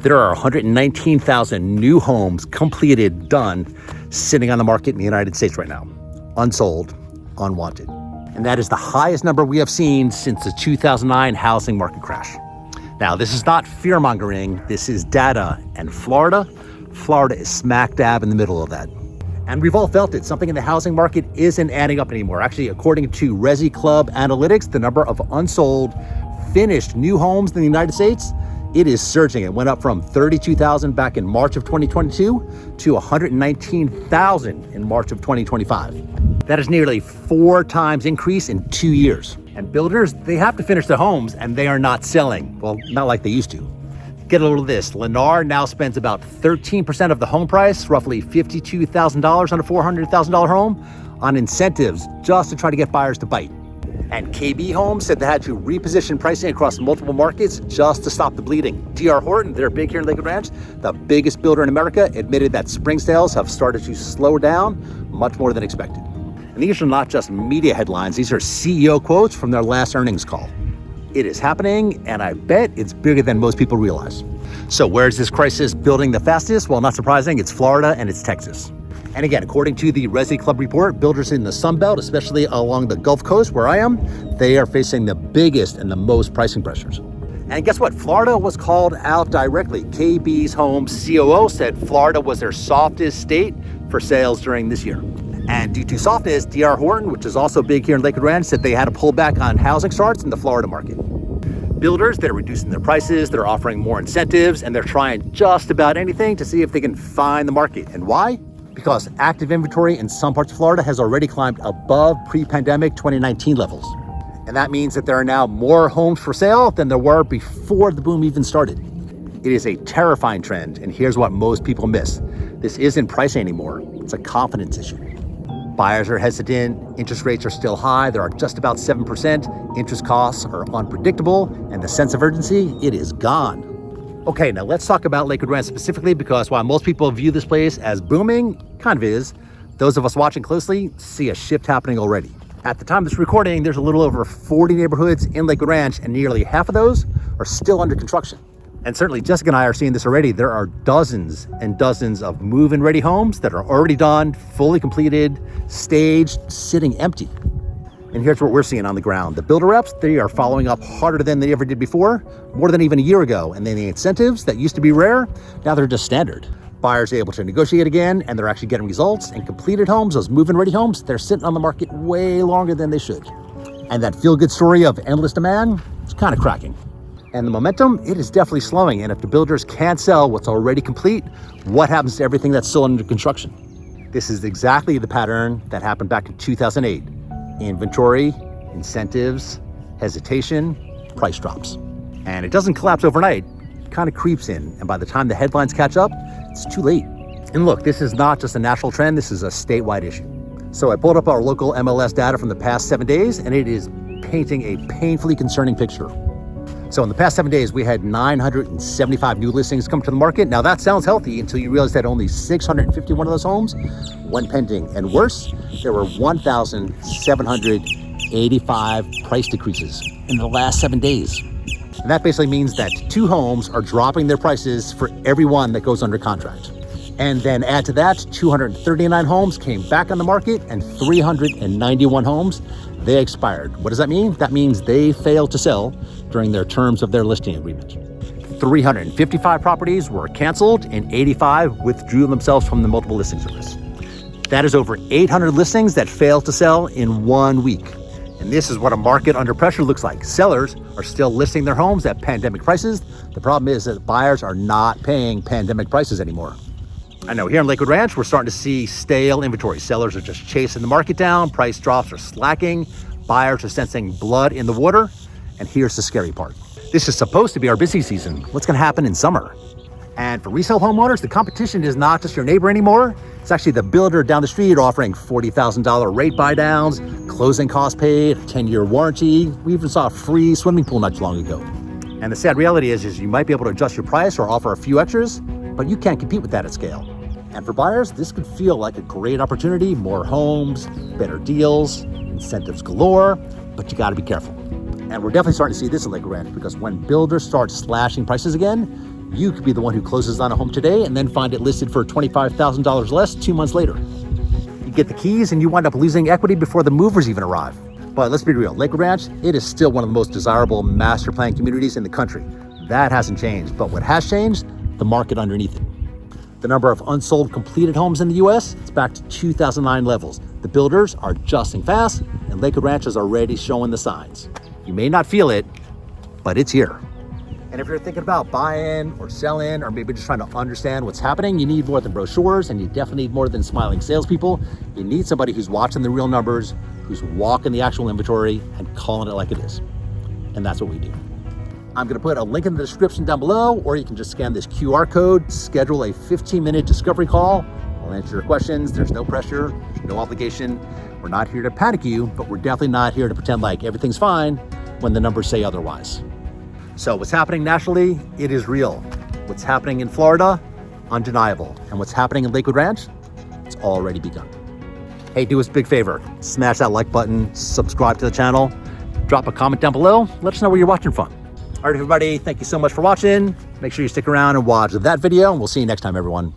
There are 119,000 new homes completed, done, sitting on the market in the United States right now. Unsold, unwanted. And that is the highest number we have seen since the 2009 housing market crash. Now, this is not fear-mongering, this is data. And Florida is smack dab in the middle of that. And we've all felt it. Something in the housing market isn't adding up anymore. Actually, according to ResiClub Analytics, the number of unsold finished new homes in the United States, it is surging. It went up from 32,000 back in March of 2022 to 119,000 in March of 2025. That is nearly 4 times increase in 2 years. And builders, they have to finish their homes and they are not selling. Well, not like they used to. Get a load of this. Lennar now spends about 13% of the home price, roughly $52,000 on a $400,000 home, on incentives just to try to get buyers to bite. And KB Homes said they had to reposition pricing across multiple markets just to stop the bleeding. DR Horton, they're big here in Lakewood Ranch, the biggest builder in America, admitted that spring sales have started to slow down much more than expected. And these are not just media headlines, these are CEO quotes from their last earnings call. It is happening, and I bet it's bigger than most people realize. So where's this crisis building the fastest? Well, not surprising, it's Florida and it's Texas. And again, according to the ResiClub report, builders in the Sun Belt, especially along the Gulf Coast where I am, they are facing the biggest and the most pricing pressures. And guess what? Florida was called out directly. KB's Homes COO said Florida was their softest state for sales during this year. And due to softness, DR Horton, which is also big here in Lakewood Ranch, said they had to pull back on housing starts in the Florida market. Builders, they're reducing their prices, they're offering more incentives, and they're trying just about anything to see if they can find the market. And why? Because active inventory in some parts of Florida has already climbed above pre-pandemic 2019 levels. And that means that there are now more homes for sale than there were before the boom even started. It is a terrifying trend, and here's what most people miss. This isn't pricing anymore, it's a confidence issue. Buyers are hesitant, interest rates are still high, they are just about 7%, interest costs are unpredictable, and the sense of urgency, it is gone. Okay, now let's talk about Lakewood Ranch specifically, because while most people view this place as booming, kind of is, those of us watching closely see a shift happening already. At the time of this recording, there's a little over 40 neighborhoods in Lakewood Ranch, and nearly half of those are still under construction. And certainly Jessica and I are seeing this already. There are dozens and dozens of move-in ready homes that are already done, fully completed, staged, sitting empty. And here's what we're seeing on the ground. The builder reps, they are following up harder than they ever did before, more than even a year ago. And then the incentives that used to be rare, now they're just standard. Buyers are able to negotiate again, and they're actually getting results. And completed homes, those move-in ready homes, they're sitting on the market way longer than they should. And that feel-good story of endless demand, it's kind of cracking. And the momentum, it is definitely slowing. And if the builders can't sell what's already complete, what happens to everything that's still under construction? This is exactly the pattern that happened back in 2008. Inventory, incentives, hesitation, price drops. And it doesn't collapse overnight, it kind of creeps in. And by the time the headlines catch up, it's too late. And look, this is not just a national trend, this is a statewide issue. So I pulled up our local MLS data from the past 7 days, and it is painting a painfully concerning picture. So in the past 7 days, we had 975 new listings come to the market. Now that sounds healthy until you realize that only 651 of those homes went pending. And worse, there were 1,785 price decreases in the last 7 days. And that basically means that 2 homes are dropping their prices for every one that goes under contract. And then add to that, 239 homes came back on the market and 391 homes, they expired. What does that mean? That means they failed to sell during their terms of their listing agreement. 355 properties were canceled and 85 withdrew themselves from the multiple listing service. That is over 800 listings that failed to sell in 1 week. And this is what a market under pressure looks like. Sellers are still listing their homes at pandemic prices. The problem is that buyers are not paying pandemic prices anymore. I know here in Lakewood Ranch, we're starting to see stale inventory. Sellers are just chasing the market down, price drops are slacking, buyers are sensing blood in the water. And here's the scary part. This is supposed to be our busy season. What's gonna happen in summer? And for resale homeowners, the competition is not just your neighbor anymore. It's actually the builder down the street offering $40,000 rate buy downs, closing costs paid, a 10-year warranty. We even saw a free swimming pool not too long ago. And the sad reality is you might be able to adjust your price or offer a few extras, but you can't compete with that at scale. And for buyers, this could feel like a great opportunity, more homes, better deals, incentives galore, but you gotta be careful. And we're definitely starting to see this in Lakewood Ranch, because when builders start slashing prices again, You could be the one who closes on a home today and then find it listed for $25,000 less 2 months later. You get the keys and you wind up losing equity before the movers even arrive. But let's be real, Lakewood Ranch, it is still one of the most desirable master plan communities in the country. That hasn't changed, but what has changed? The market underneath it. The number of unsold completed homes in the US, it's back to 2009 levels. The builders are adjusting fast and Lakewood Ranch is already showing the signs. You may not feel it, but it's here. And if you're thinking about buying or selling, or maybe just trying to understand what's happening, you need more than brochures, and you definitely need more than smiling salespeople. You need somebody who's watching the real numbers, who's walking the actual inventory and calling it like it is. And that's what we do. I'm gonna put a link in the description down below, or you can just scan this QR code, schedule a 15-minute discovery call. I'll answer your questions. There's no pressure, there's no obligation. We're not here to panic you, but we're definitely not here to pretend like everything's fine when the numbers say otherwise. So what's happening nationally, it is real. What's happening in Florida, undeniable. And what's happening in Lakewood Ranch, it's already begun. Hey, do us a big favor. Smash that like button, subscribe to the channel, drop a comment down below. Let us know where you're watching from. All right, everybody, thank you so much for watching. Make sure you stick around and watch that video, and we'll see you next time, everyone.